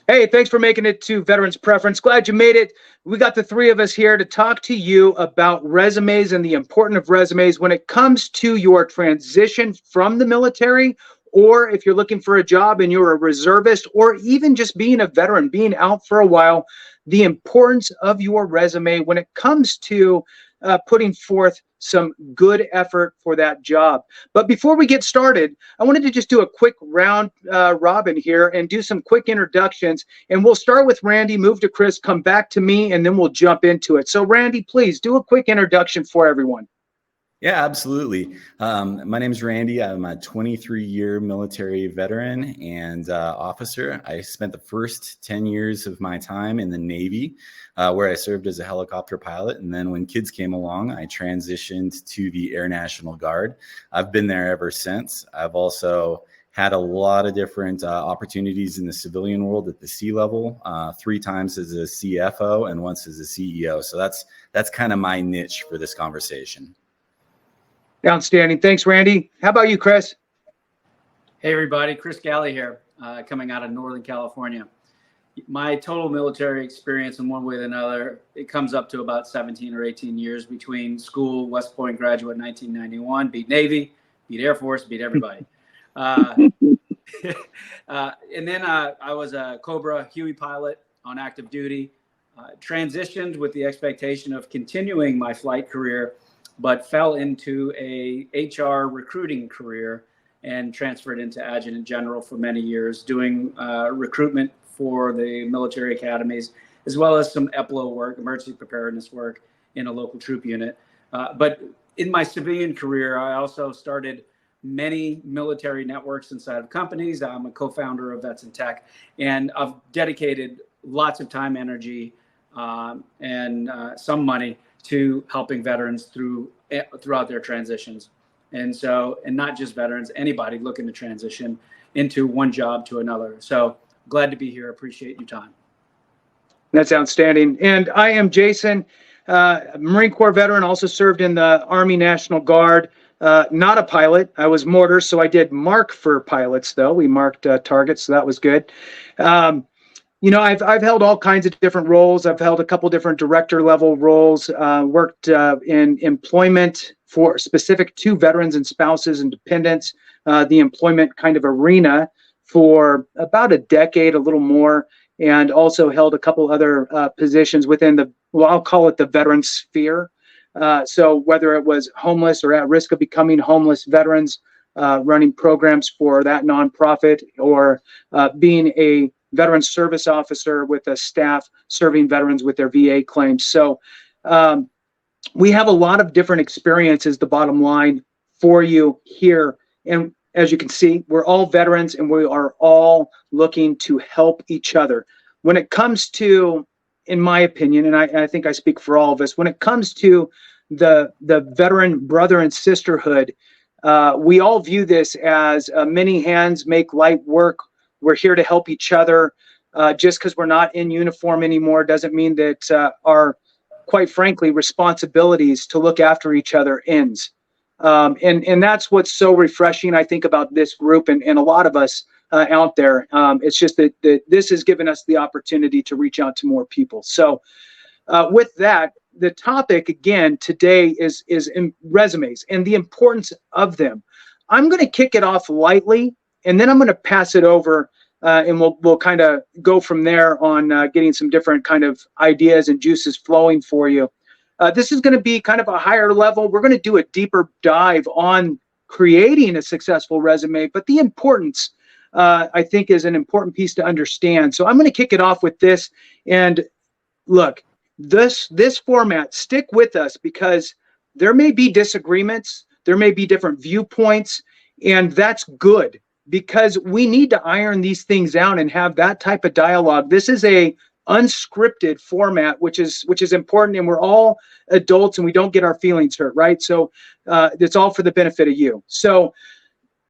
Hey, thanks for making it to Veterans Preference. Glad you made it. We got the three of us here to talk to you about resumes and the importance of resumes when it comes to your transition from the military, or if you're looking for a job and you're a reservist, or even just being a veteran, being out for a while, the importance of your resume when it comes to putting forth some good effort for that job. But before we get started, I wanted to just do a quick round robin here and do some quick introductions. And we'll start with Randy, move to Chris, come back to me, and then we'll jump into it. So Randy, please do a quick introduction for everyone. Yeah, absolutely. My name is Randy. I'm a 23-year military veteran and officer. I spent the first 10 years of my time in the Navy, where I served as a helicopter pilot. And then when kids came along, I transitioned to the Air National Guard. I've been there ever since. I've also had a lot of different opportunities in the civilian world at the sea level, 3 times as a CFO and once as a CEO. So that's kind of my niche for this conversation. Outstanding. Thanks, Randy. How about you, Chris? Hey, everybody. Chris Galley here, coming out of Northern California. My total military experience in one way or another, it comes up to about 17 or 18 years between school, West Point graduate 1991, beat Navy, beat Air Force, beat everybody. And then I was a Cobra Huey pilot on active duty, transitioned with the expectation of continuing my flight career, but fell into a HR recruiting career and transferred into Adjutant General for many years, doing recruitment for the military academies, as well as some EPLO work, emergency preparedness work in a local troop unit. But in my civilian career, I also started many military networks inside of companies. I'm a co-founder of Vets in Tech, and I've dedicated lots of time, energy, and some money to helping veterans throughout their transitions. And not just veterans, anybody looking to transition into one job to another. So glad to be here. Appreciate your time. That's outstanding. And I am Jason, Marine Corps veteran, also served in the Army National Guard. Not a pilot. I was mortar, so I did mark for pilots, though. We marked targets, so that was good. I've held all kinds of different roles. I've held a couple different director level roles, worked in employment for specific to veterans and spouses and dependents, the employment kind of arena for about a decade, a little more, and also held a couple other positions within I'll call it the veteran sphere. So whether it was homeless or at risk of becoming homeless veterans, running programs for that nonprofit, or being a veteran service officer with a staff serving veterans with their VA claims. So we have a lot of different experiences, the bottom line for you here. And as you can see, we're all veterans and we are all looking to help each other. When it comes to, in my opinion, and I think I speak for all of us, when it comes to the veteran brother and sisterhood, we all view this as many hands make light work. We're here to help each other. Just because we're not in uniform anymore doesn't mean that our, quite frankly, responsibilities to look after each other ends. And that's what's so refreshing, I think, about this group and a lot of us out there. It's just that this has given us the opportunity to reach out to more people. So with that, the topic again today is in resumes and the importance of them. I'm going to kick it off lightly, and then I'm going to pass it over, and we'll kind of go from there on getting some different kind of ideas and juices flowing for you. This is going to be kind of a higher level. We're going to do a deeper dive on creating a successful resume, but the importance, I think, is an important piece to understand. So I'm going to kick it off with this. And look, this format, stick with us, because there may be disagreements, there may be different viewpoints, and that's good, because we need to iron these things out and have that type of dialogue. This is a unscripted format, which is important, and we're all adults and we don't get our feelings hurt, right? So it's all for the benefit of you. So